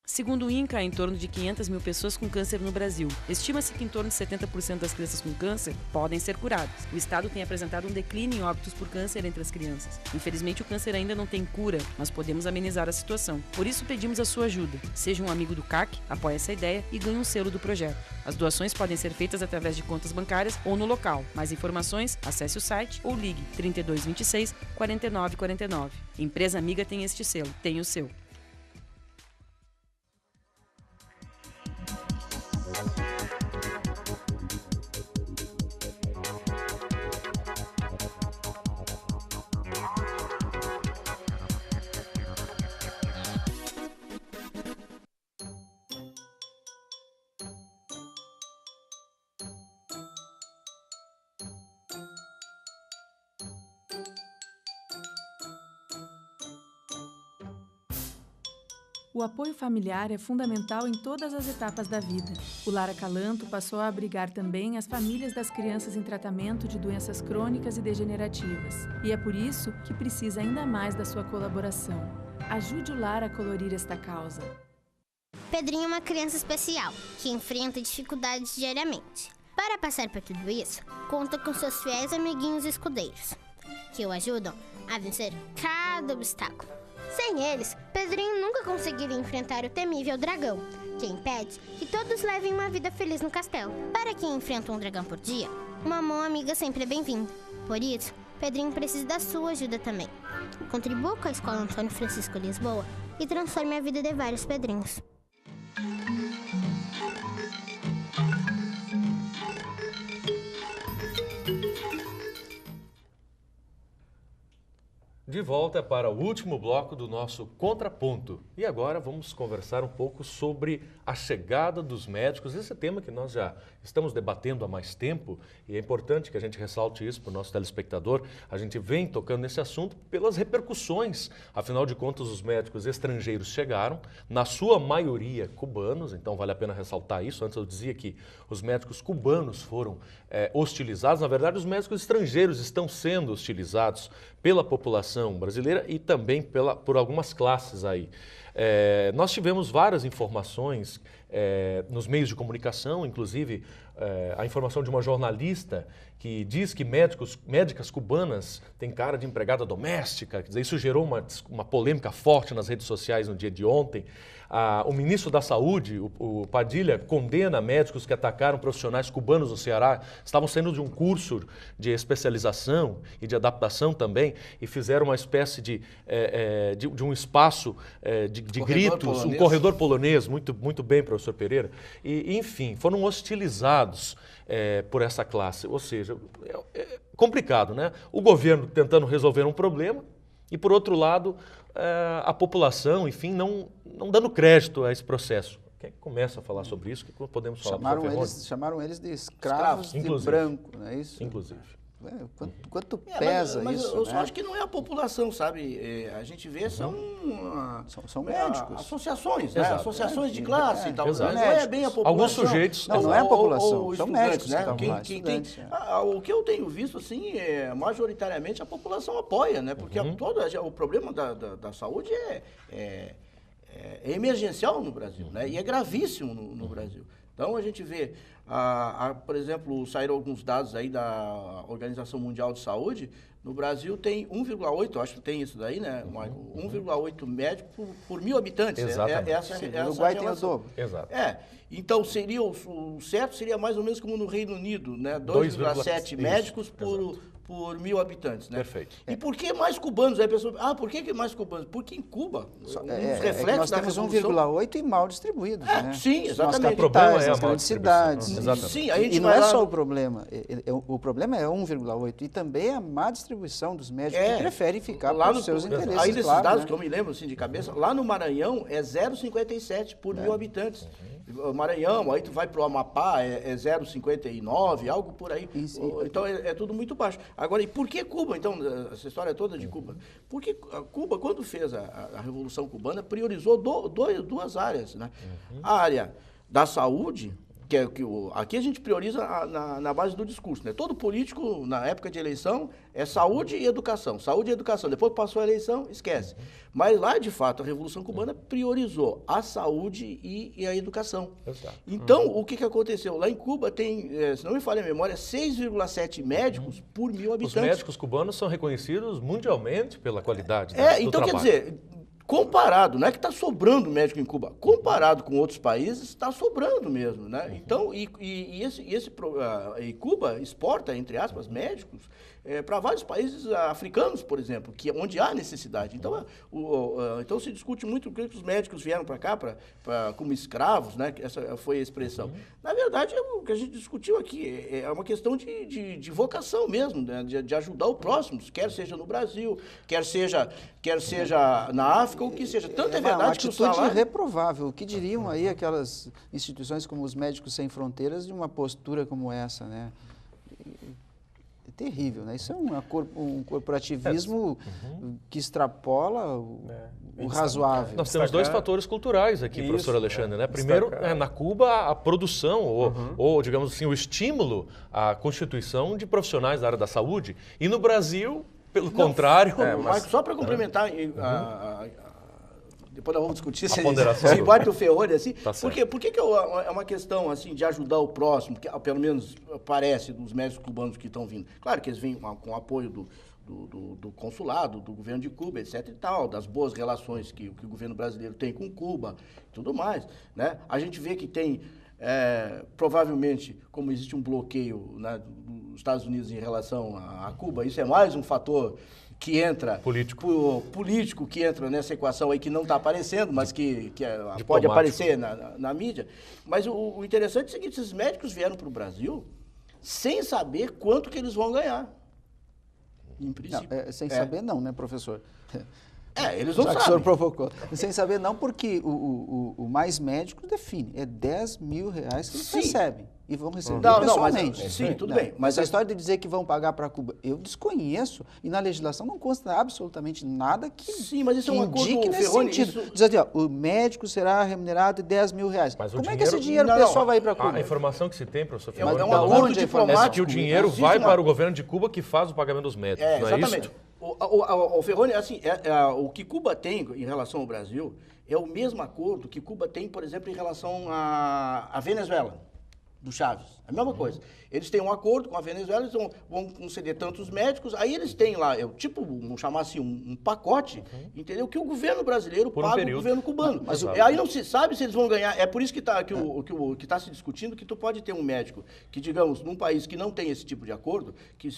Segundo o INCA, há em torno de 500 mil pessoas com câncer no Brasil. Estima-se que em torno de 70% das crianças com câncer podem ser curadas. O Estado tem apresentado um declínio em óbitos por câncer entre as crianças. Infelizmente, o câncer ainda não tem cura, mas podemos amenizar a situação. Por isso, pedimos a sua ajuda. Seja um amigo do CAC, apoie essa ideia e ganhe um selo do projeto. As doações podem ser feitas através de contas bancárias ou no local. Mais informações, acesse o site ou ligue 3226 4949. Empresa Amiga tem este selo. Tem o seu. O apoio familiar é fundamental em todas as etapas da vida. O Lar Acalanto passou a abrigar também as famílias das crianças em tratamento de doenças crônicas e degenerativas. E é por isso que precisa ainda mais da sua colaboração. Ajude o Lar a colorir esta causa. Pedrinho é uma criança especial, que enfrenta dificuldades diariamente. Para passar por tudo isso, conta com seus fiéis amiguinhos escudeiros, que o ajudam a vencer cada obstáculo. Sem eles, Pedrinho nunca conseguiria enfrentar o temível dragão, que impede que todos levem uma vida feliz no castelo. Para quem enfrenta um dragão por dia, uma mão amiga sempre é bem-vinda. Por isso, Pedrinho precisa da sua ajuda também. Contribua com a Escola Antônio Francisco Lisboa e transforme a vida de vários Pedrinhos. De volta para o último bloco do nosso Contraponto. E agora vamos conversar um pouco sobre a chegada dos médicos. Esse tema que nós já estamos debatendo há mais tempo, e é importante que a gente ressalte isso para o nosso telespectador. A gente vem tocando nesse assunto pelas repercussões. Afinal de contas, os médicos estrangeiros chegaram, na sua maioria cubanos, então vale a pena ressaltar isso. Antes eu dizia que os médicos cubanos foram hostilizados. Na verdade, os médicos estrangeiros estão sendo hostilizados pela população brasileira e também por algumas classes aí. Nós tivemos várias informações nos meios de comunicação, inclusive a informação de uma jornalista que diz que médicas cubanas têm cara de empregada doméstica. Quer dizer, isso gerou uma polêmica forte nas redes sociais no dia de ontem. O ministro da Saúde, o Padilha, condena médicos que atacaram profissionais cubanos no Ceará. Estavam saindo de um curso de especialização e de adaptação também e fizeram uma espécie de um espaço de gritos, um corredor polonês, muito bem, professor Pereira. E, enfim, foram hostilizados por essa classe. Ou seja, é complicado, né? O governo tentando resolver um problema e, por outro lado, a população, enfim, não dando crédito a esse processo. Quem começa a falar sobre isso? O que podemos falar? Chamaram eles de escravos de branco, não é isso? Inclusive. Quanto pesa mas isso, eu só né? acho que não é a população, sabe? A gente vê, são médicos. Associações, né? Associações de classe e tal. Não é bem a população. Alguns sujeitos... Não é a população, ou são médicos, né? O que eu tenho visto, assim, majoritariamente a população apoia, né? Porque o problema da saúde é emergencial no Brasil, né? E é gravíssimo no Brasil. Então, a gente vê, por exemplo, saíram alguns dados aí da Organização Mundial de Saúde. No Brasil tem 1,8, acho que tem isso daí, né, Michael? 1,8 médico por 1.000 habitantes. Exatamente. No Uruguai tem o dobro. Exato. Então, o certo seria mais ou menos como no Reino Unido, né? 2,7 médicos por 1.000 habitantes, né? Perfeito. E por que mais cubanos? Aí a pessoa, por que mais cubanos? Porque em Cuba, nós temos 1,8 e mal distribuídos, né? Sim, exatamente. O problema é as grandes cidades. Sim, e não é só o problema. O problema é 1,8 e também a má distribuição dos médicos que preferem ficar lá nos seus interesses. Aí desses dados que eu me lembro assim de cabeça, lá no Maranhão é 0,57 por 1.000 habitantes. Maranhão, aí tu vai para o Amapá, é 0,59, algo por aí. Então é tudo muito baixo. Agora, e por que Cuba? Então, essa história toda de Cuba. Porque Cuba, quando fez a Revolução Cubana, priorizou duas áreas, né? A área da saúde, aqui a gente prioriza na base do discurso, né? Todo político, na época de eleição, é saúde e educação. Saúde e educação. Depois passou a eleição, esquece. Mas lá, de fato, a Revolução Cubana priorizou a saúde e a educação. Exato. Então, o que aconteceu? Lá em Cuba tem, se não me falha a memória, 6,7 médicos por 1.000 habitantes. Os médicos cubanos são reconhecidos mundialmente pela qualidade do trabalho. Então, quer dizer, comparado, não é que está sobrando médico em Cuba, comparado com outros países, está sobrando mesmo, né? Então, e Cuba exporta, entre aspas, médicos para vários países africanos, por exemplo, onde há necessidade. Então, então se discute muito que os médicos vieram para cá como escravos, né? Essa foi a expressão. Na verdade, o que a gente discutiu aqui é uma questão de vocação mesmo, né? de ajudar o próximo, quer seja no Brasil, quer seja na África, ou que seja. Tanto é verdade que o salário... uma atitude reprovável. O que diriam aí aquelas instituições como os Médicos Sem Fronteiras de uma postura como essa, né? É terrível, né? Isso é um corporativismo que extrapola o razoável. Nós temos dois fatores culturais aqui, professor Alexandre, né? Primeiro, na Cuba, a produção, ou digamos assim, o estímulo à constituição de profissionais da área da saúde. E no Brasil, pelo contrário... Mas só para complementar... Depois nós vamos discutir se bate o ferrolho assim. Tá por que é uma questão assim de ajudar o próximo, que pelo menos parece dos médicos cubanos que estão vindo? Claro que eles vêm com o apoio do consulado, do governo de Cuba, etc. e tal, das boas relações que o governo brasileiro tem com Cuba e tudo mais, né? A gente vê que tem, provavelmente, como existe um bloqueio, né, dos Estados Unidos em relação a Cuba, isso é mais um fator que entra... Político que entra nessa equação aí que não está aparecendo, mas que pode aparecer na mídia. Mas o interessante é o seguinte, esses médicos vieram para o Brasil sem saber quanto que eles vão ganhar. Em princípio. Sem saber não, né, professor? Eles não sabem. O senhor provocou. Sem saber não, porque o Mais Médicos define, é R$10.000 que eles recebem. E vão receber pessoalmente. Sim, tudo bem. Mas a história de dizer que vão pagar para Cuba, eu desconheço, e na legislação não consta absolutamente nada que mas isso é um indique nesse sentido. Diz assim, o médico será remunerado de R$10.000. Mas como é que esse dinheiro pessoal vai ir para Cuba? A informação que se tem, professor Ferroni, é que o dinheiro vai para o governo de Cuba que faz o pagamento dos médicos, não é exatamente. isso? O Ferroni, assim, o que Cuba tem em relação ao Brasil é o mesmo acordo que Cuba tem, por exemplo, em relação à Venezuela. do Chaves, a mesma coisa. Eles têm um acordo com a Venezuela, eles vão conceder tantos médicos, aí eles têm lá, vamos chamar assim, um pacote, entendeu? Que o governo brasileiro paga o governo cubano. Mas aí não se sabe se eles vão ganhar, é por isso que está se discutindo que tu pode ter um médico que, digamos, num país que não tem esse tipo de acordo, que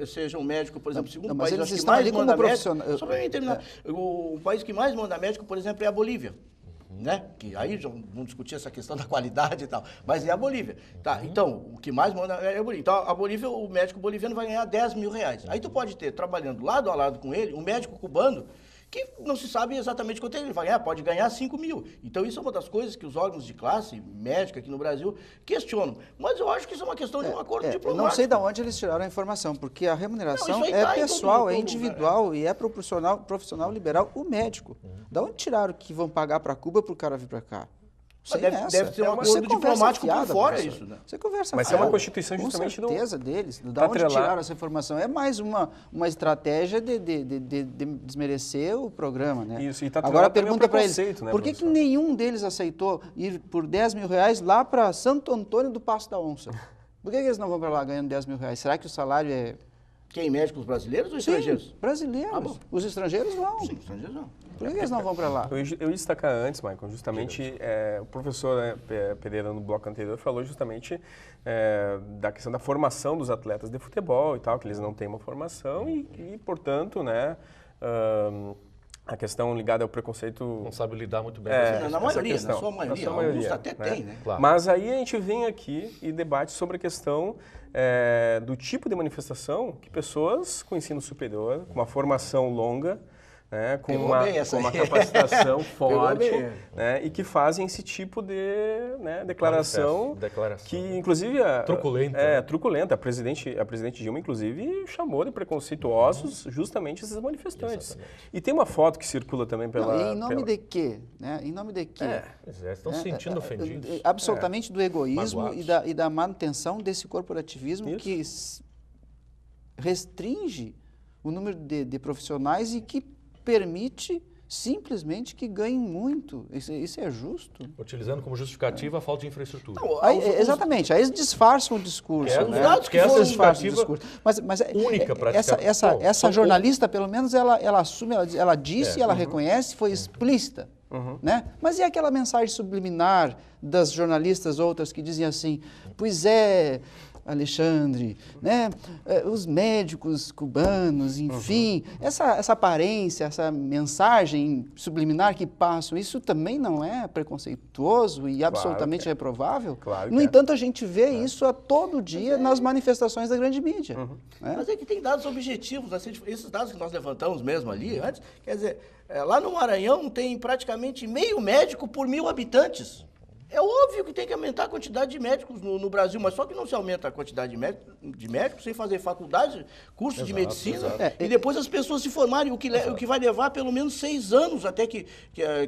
seja um médico, por exemplo, segundo país acho que mais manda médico, só para mim terminar, o país que mais manda médico, por exemplo, é a Bolívia. Né? Que aí já vamos discutir essa questão da qualidade e tal, mas é a Bolívia. Tá, então, o que mais manda é a Bolívia. Então, a Bolívia, o médico boliviano vai ganhar 10 mil reais. Aí tu pode ter, trabalhando lado a lado com ele, um médico cubano que não se sabe exatamente quanto ele vai ganhar, pode ganhar 5 mil. Então, isso é uma das coisas que os órgãos de classe médica aqui no Brasil questionam. Mas eu acho que isso é uma questão de um acordo diplomático. Eu não sei de onde eles tiraram a informação, porque a remuniração é pessoal, é individual e é profissional liberal, o médico. Da onde tiraram que vão pagar para Cuba para o cara vir para cá? Deve ter um acordo diplomático por fora isso, né? Você conversa Mas é uma constituição justamente com certeza deles. Da onde tiraram essa informação? É mais uma estratégia de desmerecer o programa, né? Isso, e tá agora pergunta para eles, né, por que nenhum deles aceitou ir por 10 mil reais lá para Santo Antônio do Passo da Onça? Por que eles não vão para lá ganhando 10 mil reais? Será que o salário é... Quem, médicos brasileiros ou estrangeiros? Brasileiros. Os estrangeiros vão. Sim, estrangeiros não. Por que eles não vão para lá? Eu ia destacar antes, Michael, justamente o professor Pereira no bloco anterior falou justamente da questão da formação dos atletas de futebol e tal, que eles não têm uma formação e portanto, né, a questão ligada ao preconceito... Não sabe lidar muito bem com na maioria, na sua maioria. Alguns até tem, né? Claro. Mas aí a gente vem aqui e debate sobre a questão do tipo de manifestação que pessoas com ensino superior, com uma formação longa, né, com uma capacitação forte, né, e que fazem esse tipo de declaração que, inclusive, truculenta. Truculenta. A presidente Dilma, inclusive, chamou de preconceituosos justamente esses manifestantes. Exatamente. E tem uma foto que circula também pela... Em nome de quê? Né? Em nome de quê? Estão se sentindo ofendidos. Absolutamente do egoísmo e da manutenção desse corporativismo que restringe o número de profissionais e que permite simplesmente que ganhem muito. Isso é justo? Utilizando como justificativa a falta de infraestrutura. Não, exatamente, aí eles disfarçam o discurso. Os dados que essa justificativa mas única praticamente. Essa jornalista, pelo menos, ela assume, ela disse, ela reconhece, foi explícita. Né? Mas e aquela mensagem subliminar das jornalistas outras que dizem assim, pois é... Alexandre, né? Os médicos cubanos, enfim, essa aparência, essa mensagem subliminar que passam, isso também não é preconceituoso e absolutamente reprovável? Claro no entanto, a gente vê isso a todo dia nas manifestações da grande mídia. Mas é que tem dados objetivos, assim, esses dados que nós levantamos mesmo ali antes, quer dizer, lá no Maranhão tem praticamente meio médico por 1.000 habitantes. É óbvio que tem que aumentar a quantidade de médicos no Brasil, mas só que não se aumenta a quantidade de médicos sem fazer faculdade, curso de medicina, e depois as pessoas se formarem, o que vai levar pelo menos 6 anos até que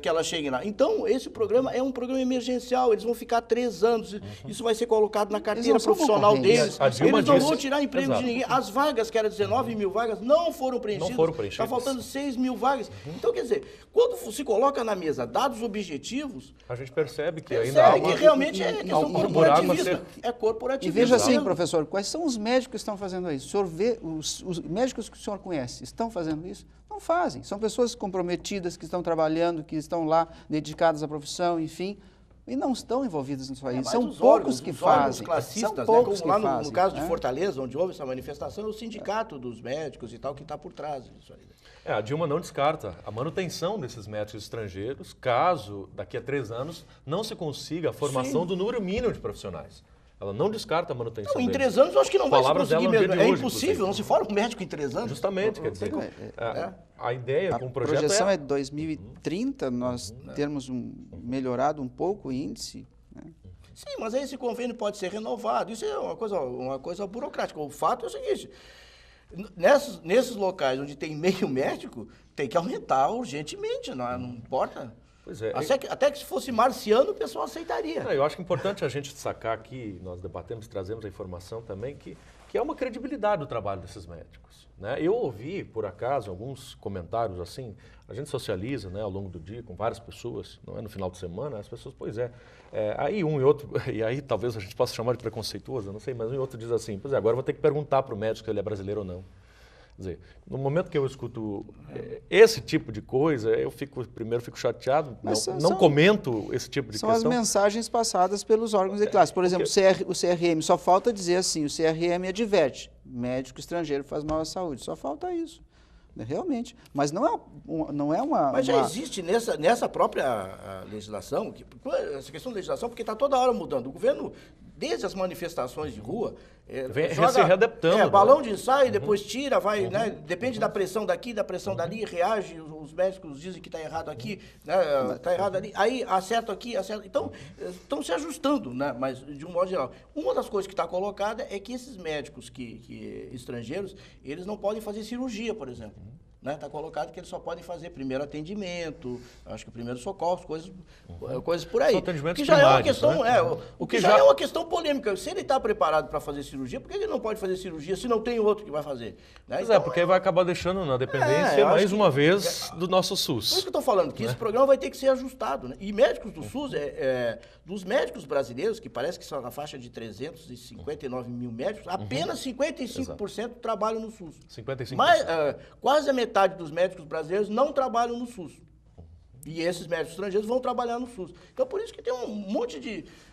elas cheguem lá. Então, esse programa é um programa emergencial, eles vão ficar 3 anos, isso vai ser colocado na carteira profissional deles, eles não vão tirar emprego de ninguém. As vagas, que eram 19 mil vagas, não foram preenchidas, está faltando 6 mil vagas. Então, quer dizer, quando se coloca na mesa dados objetivos... A gente percebe que ainda que realmente é questão corporativista. É corporativismo. E veja assim, professor, quais são os médicos que estão fazendo isso? O senhor vê, os médicos que o senhor conhece, estão fazendo isso? Não fazem. São pessoas comprometidas, que estão trabalhando, que estão lá dedicadas à profissão, enfim, e não estão envolvidas nisso aí. São poucos que fazem. Classistas, são poucos como lá no caso de Fortaleza, onde houve essa manifestação, é o sindicato dos médicos e tal, que está por trás disso aí. A Dilma não descarta a manutenção desses médicos estrangeiros, caso daqui a 3 anos não se consiga a formação do número mínimo de profissionais. Ela não descarta a manutenção deles. Em 3 anos eu acho que não vai se conseguir mesmo. É impossível, não se forma um médico em 3 anos. Justamente, quer dizer, a ideia com o projeto A projeção é 2030, nós termos melhorado um pouco o índice. Né? Sim, mas aí esse convênio pode ser renovado. Isso é uma coisa burocrática. O fato é o seguinte... Nesses locais onde tem meio médico, tem que aumentar urgentemente, não importa. Pois é. Até que se fosse marciano, o pessoal aceitaria. Eu acho que é importante a gente destacar aqui, nós debatemos, trazemos a informação também, que que é uma credibilidade do trabalho desses médicos, né? Eu ouvi, por acaso, alguns comentários assim, a gente socializa, né, ao longo do dia com várias pessoas, não é, no final de semana, as pessoas, pois é, aí um e outro, e aí talvez a gente possa chamar de preconceituoso, eu não sei, mas um e outro diz assim, pois é, agora eu vou ter que perguntar para o médico se ele é brasileiro ou não. Quer dizer, no momento que eu escuto esse tipo de coisa, eu primeiro fico chateado, não comento esse tipo de questão. São as mensagens passadas pelos órgãos de classe. Por exemplo, o CRM, só falta dizer assim, o CRM adverte, médico estrangeiro faz mal à saúde, só falta isso. Realmente, mas não é uma... Mas já existe nessa própria legislação, essa questão da legislação, porque está toda hora mudando. O governo, desde as manifestações de rua, vem se readaptando. Balão de ensaio, depois tira, vai, né? Depende da pressão daqui, da pressão dali, reage, os médicos dizem que está errado aqui, está errado ali, aí acerta aqui, acerta... Então, estão se ajustando, né? Mas de um modo geral. Uma das coisas que está colocada é que esses médicos estrangeiros, eles não podem fazer cirurgia, por exemplo. Está colocado que eles só podem fazer primeiro atendimento, acho que primeiro socorro, coisas por aí. Que já é uma questão, o que já é uma questão polêmica. Se ele está preparado para fazer cirurgia, por que ele não pode fazer cirurgia se não tem outro que vai fazer? Né? Pois então, porque vai acabar deixando na dependência mais uma vez do nosso SUS. Por isso que eu estou falando, que esse programa vai ter que ser ajustado. Né? E médicos do SUS, dos médicos brasileiros, que parece que são na faixa de 359 mil médicos, apenas 55% trabalham no SUS. 55%. Mas, quase a metade dos médicos brasileiros não trabalham no SUS. E esses médicos estrangeiros vão trabalhar no SUS. Então, por isso que tem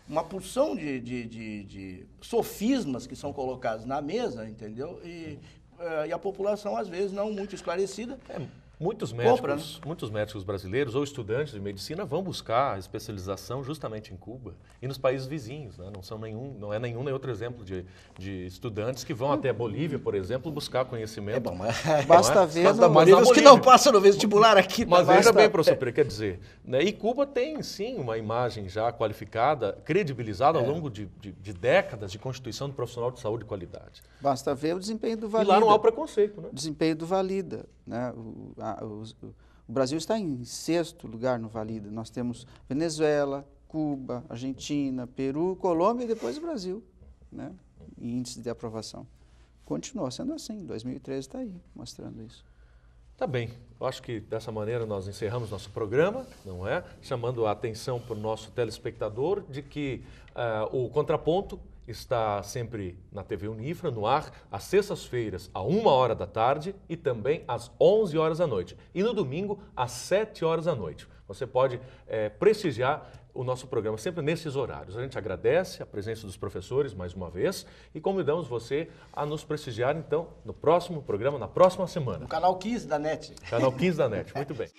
uma porção de sofismas que são colocados na mesa, entendeu? E a população, às vezes, não muito esclarecida. Muitos médicos brasileiros ou estudantes de medicina vão buscar especialização justamente em Cuba e nos países vizinhos, né? Não é nenhum nem outro exemplo de estudantes que vão até a Bolívia, por exemplo, buscar conhecimento. Basta ver os que não passam no vestibular aqui. Mas veja bem, professor Pereira, quer dizer, né? E Cuba tem sim uma imagem já qualificada, credibilizada ao longo de décadas de constituição do profissional de saúde de qualidade. Basta ver o desempenho do Valida. E lá não há o preconceito, né? O desempenho do Valida, né? O Brasil está em 6º lugar no Valida. Nós temos Venezuela, Cuba, Argentina, Peru, Colômbia e depois o Brasil, né? Em índice de aprovação. Continua sendo assim, 2013 está aí, mostrando isso. Tá bem, eu acho que dessa maneira nós encerramos nosso programa, não é? Chamando a atenção para o nosso telespectador de que o Contraponto está sempre na TV Unifra, no ar, às sextas-feiras, às 1h da tarde e também às 11 horas da noite. E no domingo, às 7 horas da noite. Você pode prestigiar o nosso programa sempre nesses horários. A gente agradece a presença dos professores mais uma vez e convidamos você a nos prestigiar, então, no próximo programa, na próxima semana. No canal 15 da NET. Canal 15 da NET, muito bem.